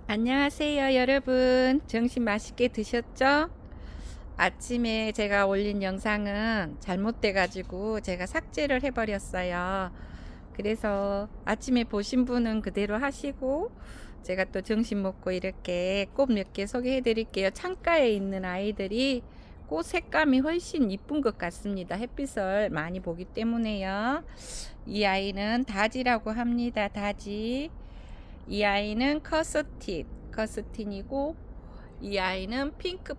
안녕하세요, 여러분. 점심 맛있게 드셨죠? 아침에 제가 올린 영상은 잘못돼가지고 제가 삭제를 해버렸어요. 그래서 아침에 보신 분은 그대로 하시고, 제가 또 점심 먹고 이렇게 꽃 몇 개 소개해 드릴게요. 창가에 있는 아이들이 꽃 색감이 훨씬 이쁜 것 같습니다. 햇빛을 많이 보기 때문에요. 이 아이는 다지라고 합니다. 다지. 이 아이는 커스틴이고, 이 아이는 핑크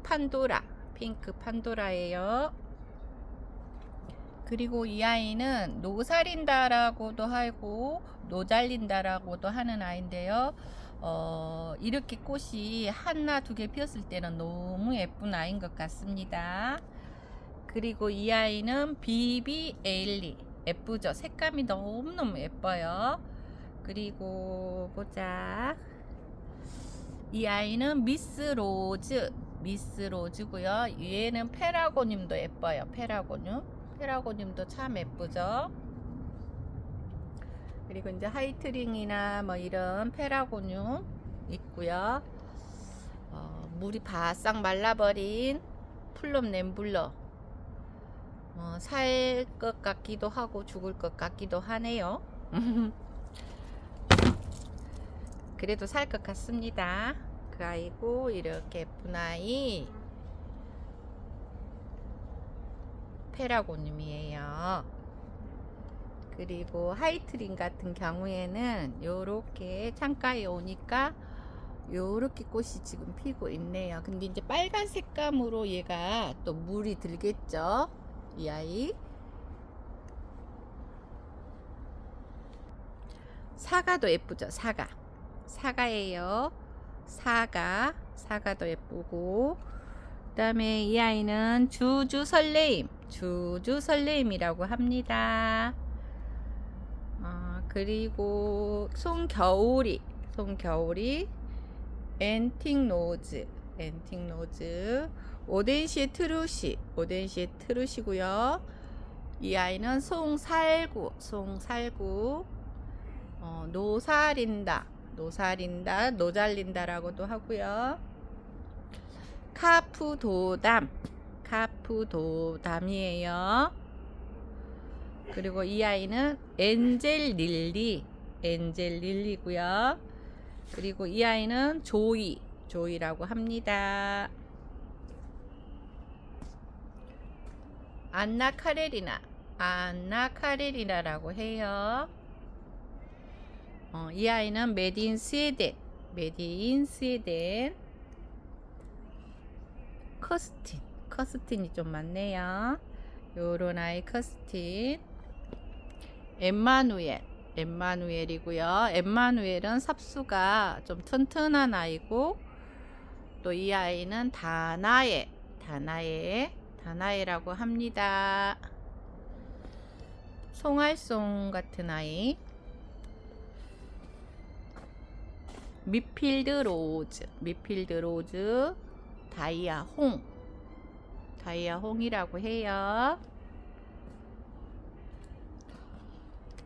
판도라예요. 그리고 이 아이는 노살인다라고도 하고 노잘린다라고도 하는 아이인데요. 이렇게 꽃이 하나 두 개 피었을 때는 너무 예쁜 아이인 것 같습니다. 그리고 이 아이는 비비 에일리, 예쁘죠? 색감이 너무너무 예뻐요. 그리고 보자. 이 아이는 미스 로즈고요. 얘는 페라고늄도 예뻐요. 페라고늄도 참 예쁘죠. 그리고 이제 하이트링이나 뭐 이런 페라고늄 있고요. 물이 바싹 말라버린 플럼 램블러. 살 것 같기도 하고 죽을 것 같기도 하네요. 그래도 살 것 같습니다. 그 아이고, 이렇게 예쁜 아이 페라고늄이에요. 그리고 하이트린 같은 경우에는 요렇게 창가에 오니까 요렇게 꽃이 지금 피고 있네요. 근데 이제 빨간 색감으로 얘가 또 물이 들겠죠. 이 아이 사과도 예쁘죠. 사과예요. 사과도 예쁘고, 그 다음에 이 아이는 주주설레임이라고 합니다. 그리고 송겨울이 앤틱로즈, 오덴시에 트루시고요. 이 아이는 송살구, 노잘린다라고도 하고요. 카푸도담이에요. 그리고 이 아이는 엔젤 릴리고요. 그리고 이 아이는 조이라고 합니다. 안나 카레리나라고 해요. 이 아이는 메드 인 스웨덴. 커스틴이 좀 많네요. 요런 아이 커스틴. 엠마누엘이고요. 엠마누엘은 삽수가 좀 튼튼한 아이고, 또 이 아이는 다나에라고 합니다. 송알송 같은 아이. 미필드 로즈, 다이아홍이라고 해요.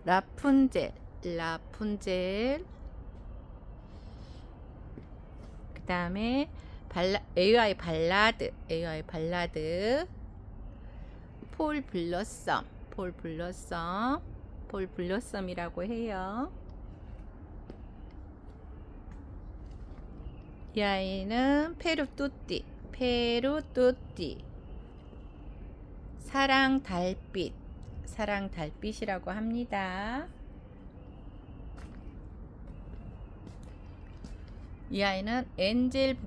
라푼젤. 그 다음에 AI 발라드. 폴 블러썸이라고 해요. 이 아이는 페루뚜띠. 사랑달빛이라고 합니다. 이 아이는 엔젤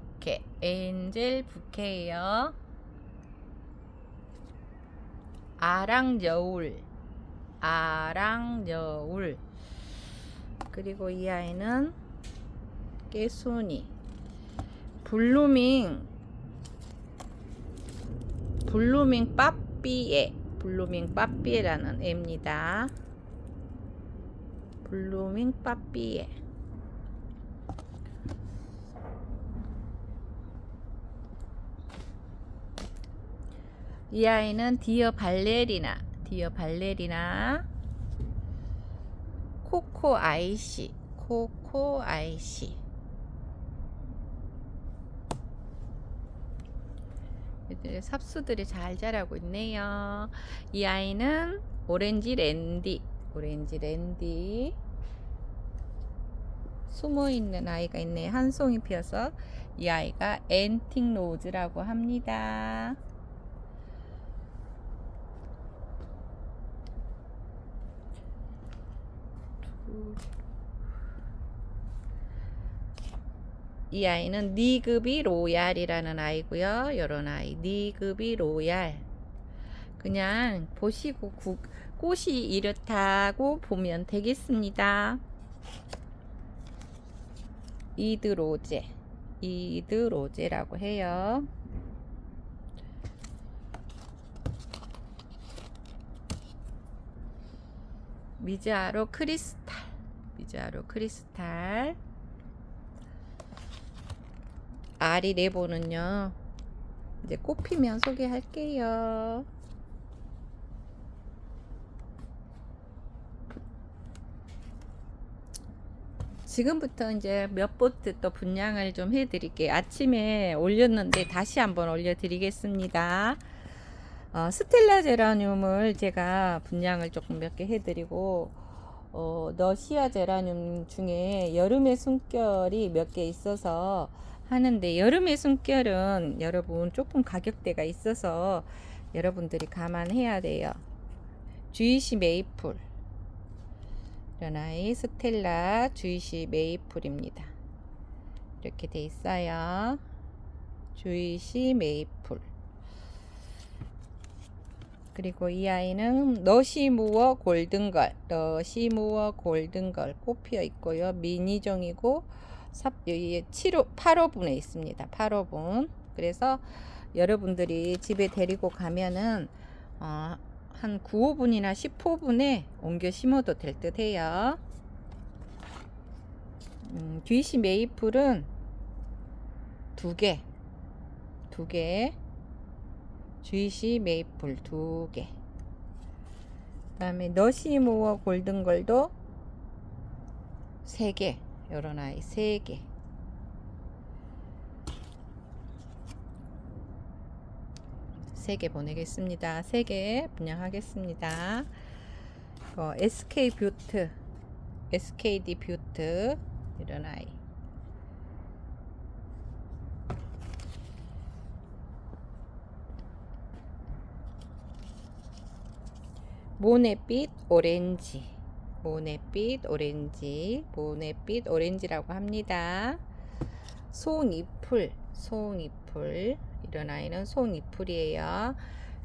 부케예요. 아랑여울. 그리고 이 아이는 깨순이. 블루밍 빠삐에라는 애입니다. 블루밍 빠삐에. 이 아이는 디어 발레리나. 코코 아이시. 애들 삽수들이 잘 자라고 있네요. 이 아이는 오렌지 랜디. 오렌지 랜디. 숨어 있는 아이가 있네. 한 송이 피어서 이 아이가 앤틱 로즈라고 합니다. 이 아이는 니그비 로얄이라는 아이고요. 요런 아이 니그비 로얄. 그냥 보시고 꽃이 이렇다고 보면 되겠습니다. 이드로제. 이드로제라고 해요. 미즈아로 크리스탈. 미즈아로 크리스탈. 아리 레보는요. 이제 꽃 피면 소개할게요. 지금부터 이제 몇 보트 또 분양을 좀 해드릴게요. 아침에 올렸는데 다시 한번 올려드리겠습니다. 스텔라 제라늄을 제가 분양을 조금 몇 개 해드리고, 너시아 제라늄 중에 여름의 숨결이 몇 개 있어서 하는데, 여름의 숨결은 여러분 조금 가격대가 있어서 여러분들이 감안해야 돼요. 주이시 메이플. 이런 아이 스텔라 주이시 메이플입니다. 이렇게 돼 있어요. 주이시 메이플. 그리고 이 아이는 너시무어 골든걸. 너시무어 골든걸 꽃 피어 있고요. 미니종이고 8호분에 있습니다. 8호분. 그래서 여러분들이 집에 데리고 가면은 한 9호분이나 10호분에 옮겨 심어도 될 듯 해요. 주이시 메이플은 2개. 주이시 메이플 2개. 그 다음에 너시무어 골든걸도 3개. 요런 아이 3개. 세 개 보내겠습니다. 3개 분양하겠습니다. SK 뷰트, SKD 뷰트 이런 아이. 모네빛 오렌지, 모네빛 오렌지, 모네빛 오렌지라고 합니다. 송이풀, 송이풀. 이런 아이는 송이풀이에요.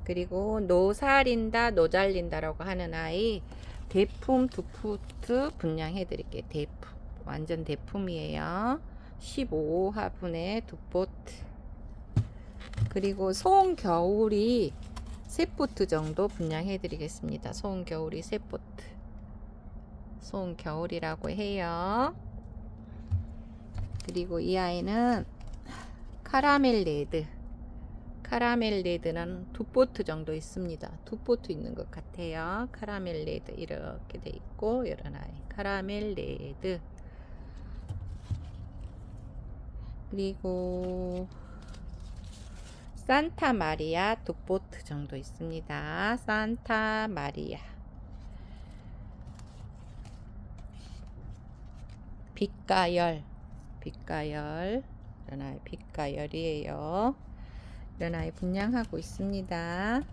그리고 노살린다, 노잘린다라고 하는 아이 대품 2포트 분양해 드릴게요. 대품. 완전 대품이에요. 15화분에 2포트. 그리고 송겨울이 3포트 정도 분양해 드리겠습니다. 송겨울이 3포트. 송겨울이라고 해요. 그리고 이 아이는 카라멜 레드. 카라멜 레드는 2포트 정도 있습니다. 2포트 있는 것 같아요. 카라멜 레드 이렇게 돼 있고 이런 아이 카라멜 레드. 그리고 산타 마리아 2포트 정도 있습니다. 산타 마리아. 빛가열. 빛가열. 이런 아이 빛가열이에요. 이런 아이 분양하고 있습니다. 그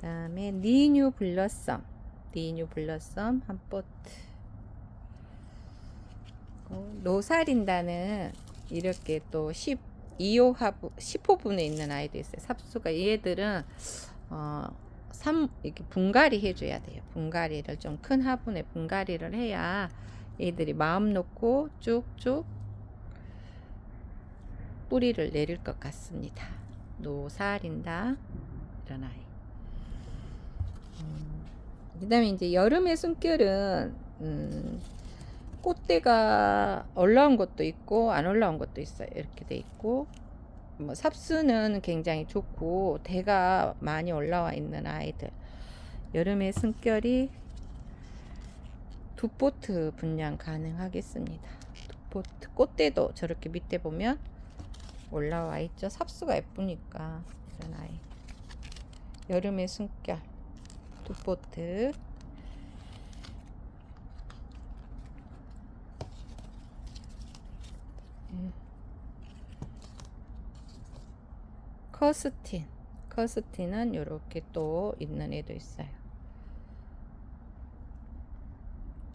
다음에 니뉴 블러썸. 니뉴 블러썸 1포트. 노살인다는 이렇게 또 10호분에 있는 아이도 있어요. 삽수가 얘들은 이렇게 분갈이 해줘야 돼요. 분갈이를 좀 큰 화분에 분갈이를 해야 얘들이 마음 놓고 쭉쭉 뿌리를 내릴 것 같습니다. 노살인다 이런 아이. 그 다음에 이제 여름의 숨결은 꽃대가 올라온 것도 있고 안 올라온 것도 있어요. 이렇게 돼 있고 뭐 삽수는 굉장히 좋고 대가 많이 올라와 있는 아이들. 여름의 숨결이 2포트 분양 가능하겠습니다. 2포트. 꽃대도 저렇게 밑에 보면 올라와 있죠. 삽수가 예쁘니까. 이런 아이. 여름의 숨결. 두포트. 커스틴. 커스틴은 이렇게 또 있는 애도 있어요.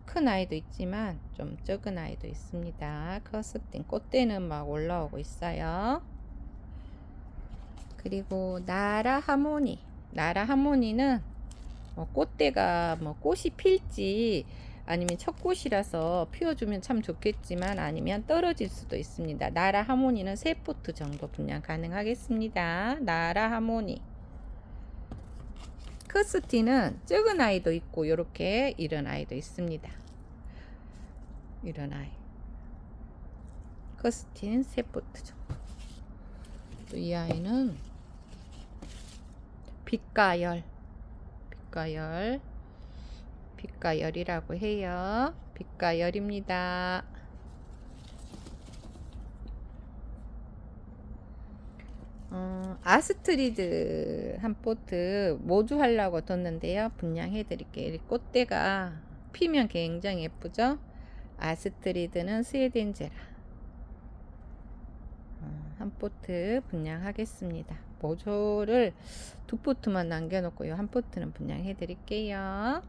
큰 아이도 있지만 좀 적은 아이도 있습니다. 커스틴 꽃대는 막 올라오고 있어요. 그리고 나라 하모니. 나라 하모니는 꽃대가 꽃이 필지 아니면 첫 꽃이라서 피워주면 참 좋겠지만 아니면 떨어질 수도 있습니다. 나라 하모니는 3포트 정도 분양 가능하겠습니다. 나라 하모니. 커스틴은 적은 아이도 있고 요렇게 이런 아이도 있습니다. 이런 아이. 커스틴 3포트 정도. 또 이 아이는 빛가열. 빛가열이라고 해요. 빛가열입니다. 아스트리드 한 포트 모주 하려고 뒀는데요. 분양해 드릴게요. 꽃대가 피면 굉장히 예쁘죠. 아스트리드는 스웨덴제라 한 포트 분양하겠습니다. 모조를 2포트만 남겨놓고요. 한 포트는 분양해 드릴게요.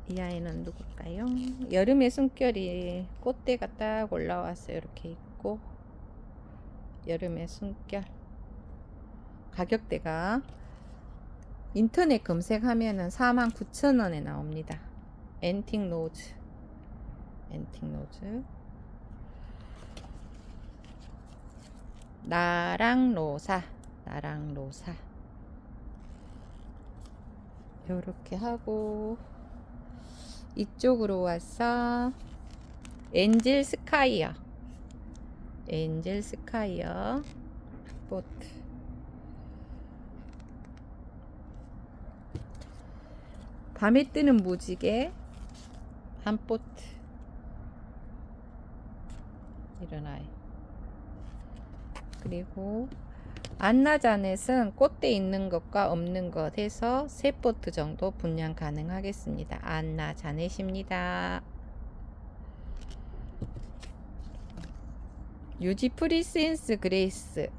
이 아이는 누굴까요? 여름의 숨결이 꽃대가 딱 올라왔어요. 이렇게 있고 여름의 숨결. 가격대가 인터넷 검색하면은 49,000원에 나옵니다. 앤틱 로즈. 나랑로사. 요렇게 하고 이쪽으로 와서 엔젤 스카이어 보트. 밤에 뜨는 무지개 한 포트. 이런 아이. 그리고 안나자넷은 꽃대 있는 것과 없는 것 해서 3포트 정도 분양 가능하겠습니다. 안나자넷입니다. 유지 프리센스 그레이스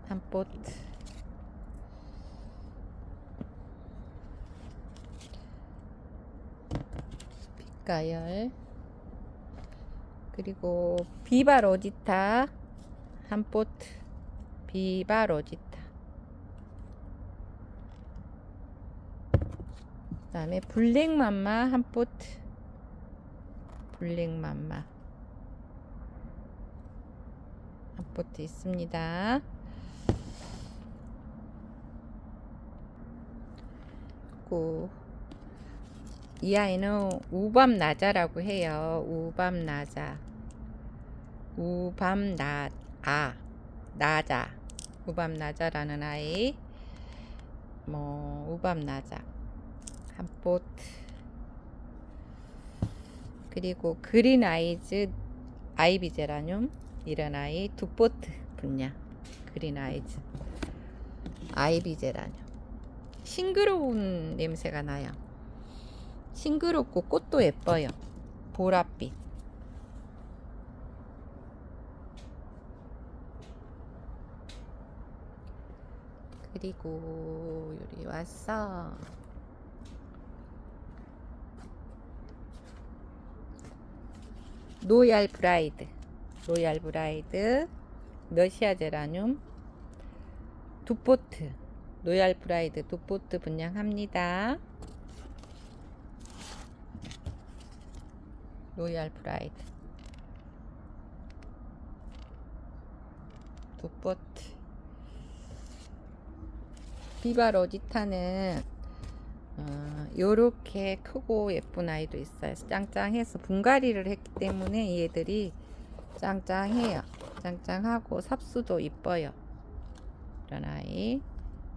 한 포트. 빛가열. 그리고 비바 로지타 한 포트. 비바 로지타. 그 다음에 블랙맘마 한 포트. 블랙맘마 한 포트 있습니다. 그리고 이 아이는 우밤나자라고 해요. 우밤나자. 우밤나자라는 아이. 우밤나자 한 포트. 그리고 그린 아이즈 아이비 제라늄 이런 아이 2포트 분양. 그린 아이즈 아이비 제라늄. 싱그러운 냄새가 나요. 싱그럽고 꽃도 예뻐요. 보랏빛. 그리고 여기 와서 로얄 브라이드 러시아 제라늄 2포트. 로얄 브라이드 2포트 분양합니다. 로얄 브라이드 2포트. 비바 로지타는 요렇게 크고 예쁜 아이도 있어요. 짱짱해서 분갈이를 했기 때문에 얘들이 짱짱해요. 짱짱하고 삽수도 이뻐요. 이런 아이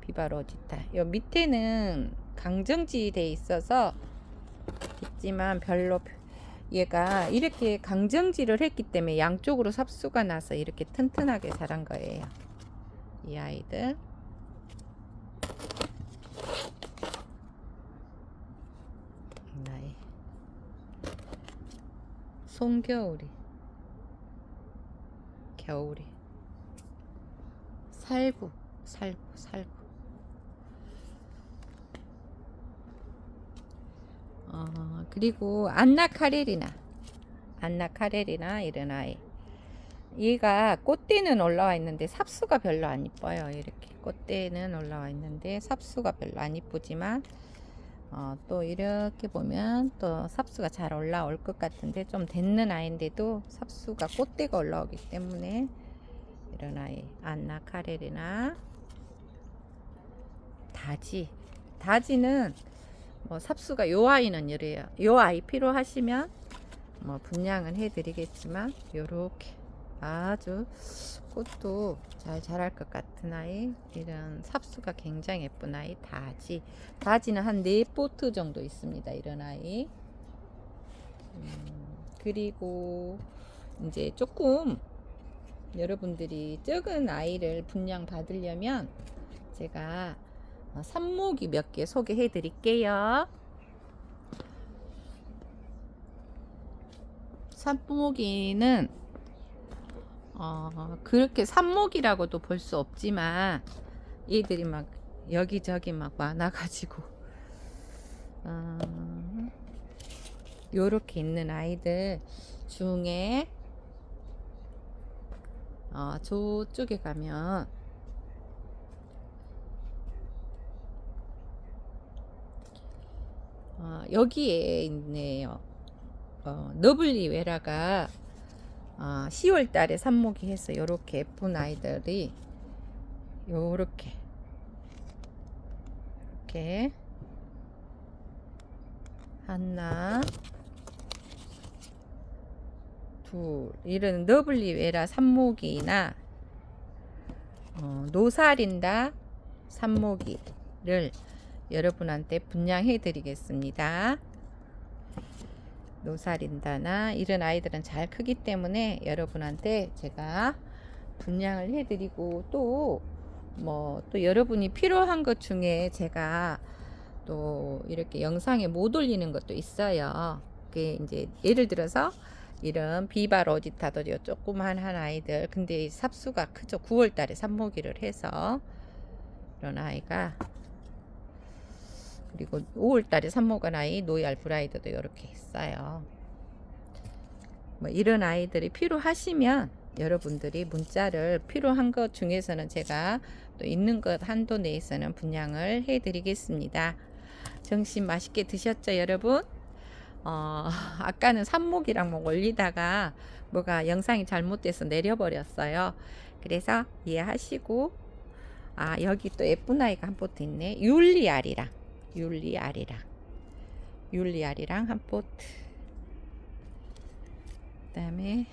비바 로지타. 요 밑에는 강정지 돼 있어서 있지만 별로 얘가 이렇게 강정질을 했기 때문에 양쪽으로 삽수가 나서 이렇게 튼튼하게 자란 거예요. 이 아이들. 나의 송겨울이, 겨울이, 살구, 살구. 그리고 안나카렐이나 이런 아이. 얘가 꽃대는 올라와 있는데 삽수가 별로 안 이뻐요. 이렇게 꽃대는 올라와 있는데 삽수가 별로 안 이쁘지만 또 이렇게 보면 또 삽수가 잘 올라올 것 같은데 좀 됐는 아이인데도 삽수가 꽃대가 올라오기 때문에 이런 아이. 안나카렐이나 다지는 뭐 삽수가 요 아이는 이래요. 요 아이 필요하시면 뭐 분양은 해드리겠지만 요렇게 아주 꽃도 잘 자랄 것 같은 아이. 이런 삽수가 굉장히 예쁜 아이. 다지는 한 4포트 정도 있습니다. 이런 아이. 그리고 이제 조금 여러분들이 적은 아이를 분양 받으려면 제가 삽모기 몇 개 소개해 드릴게요. 삽모기는 그렇게 삽목이라고도 볼 수 없지만 얘들이 막 여기저기 막 많아가지고 요렇게 있는 아이들 중에 저쪽에 가면 여기에 있네요. 너블리 외라가 10월 달에 삽목이 해서 요렇게 예쁜 아이들이 요렇게 이렇게 하나 둘 이런 너블리 외라 삽목이나 노사린다 삽목이를 여러분한테 분양해 드리겠습니다. 노사린다나 이런 아이들은 잘 크기 때문에 여러분한테 제가 분양을 해 드리고 또 여러분이 필요한 것 중에 제가 또 이렇게 영상에 못 올리는 것도 있어요. 그게 이제 예를 들어서 이런 비바 로지타도 조그만 한 아이들, 근데 삽수가 크죠. 9월 달에 삽모기를 해서 이런 아이가, 그리고 5월 달에 삽모간 아이 노이알 브라이드도 이렇게 있어요. 뭐 이런 아이들이 필요하시면 여러분들이 문자를 필요한 것 중에서는 제가 또 있는 것 한도 내에서는 분양을 해 드리겠습니다. 점심 맛있게 드셨죠, 여러분? 아까는 삽목이랑 뭐 올리다가 뭐가 영상이 잘못돼서 내려버렸어요. 그래서 이해하시고, 여기 또 예쁜 아이가 한 포트 있네. 율리알이랑 한 포트. 그 다음에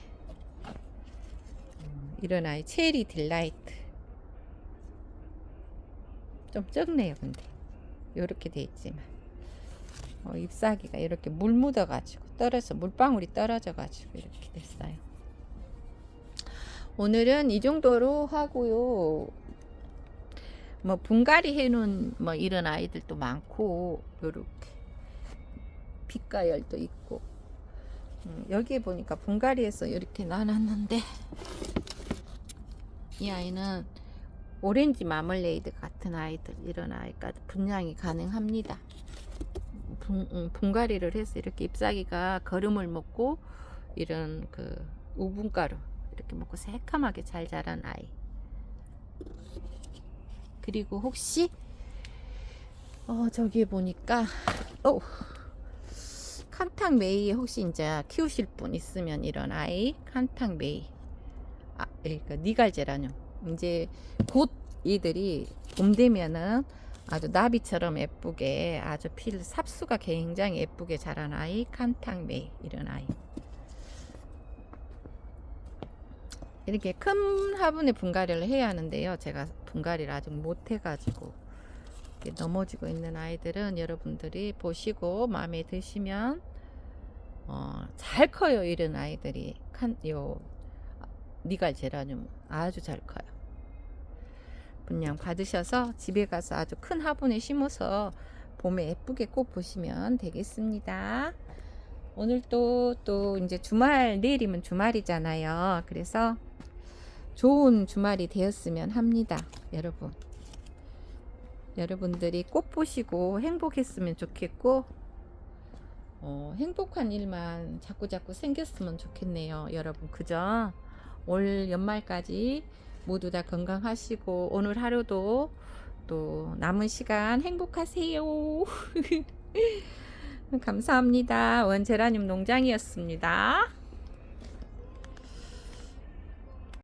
이런 아이 체리 딜라이트. 좀 적네요. 근데 요렇게 돼 있지만 잎사귀가 이렇게 물 묻어 가지고 물방울이 떨어져 가지고 이렇게 됐어요. 오늘은 이 정도로 하고요. 뭐 분갈이 해놓은 뭐 이런 아이들도 많고 요렇게 빛가열도 있고, 여기에 보니까 분갈이해서 이렇게 놔놨는데 이 아이는 오렌지 마멀레이드 같은 아이들, 이런 아이까지 분양이 가능합니다. 분갈이를 해서 이렇게 잎사귀가 거름을 먹고 이런 그 우분가루 이렇게 먹고 새까맣게 잘 자란 아이. 그리고 혹시 저기 보니까 칸탕 메이 혹시 이제 키우실 분 있으면 이런 아이 칸탕 메이, 그러니까 니갈제라늄, 이제 곧 이들이 봄 되면은 아주 나비처럼 예쁘게 아주 삽수가 굉장히 예쁘게 자란 아이 칸탕 메이, 이런 아이. 이렇게 큰 화분에 분갈이를 해야 하는데요. 제가 분갈이를 아직 못 해가지고 이렇게 넘어지고 있는 아이들은 여러분들이 보시고 마음에 드시면 잘 커요. 이런 아이들이 니갈 제라늄 아주 잘 커요. 분양 받으셔서 집에 가서 아주 큰 화분에 심어서 봄에 예쁘게 꽃 보시면 되겠습니다. 오늘 또 이제 주말, 내일이면 주말이잖아요. 그래서 좋은 주말이 되었으면 합니다. 여러분들이 꽃 보시고 행복했으면 좋겠고, 행복한 일만 자꾸 생겼으면 좋겠네요. 여러분, 그죠? 올 연말까지 모두 다 건강하시고, 오늘 하루도 또 남은 시간 행복하세요. 감사합니다. 원제라늄 농장이었습니다.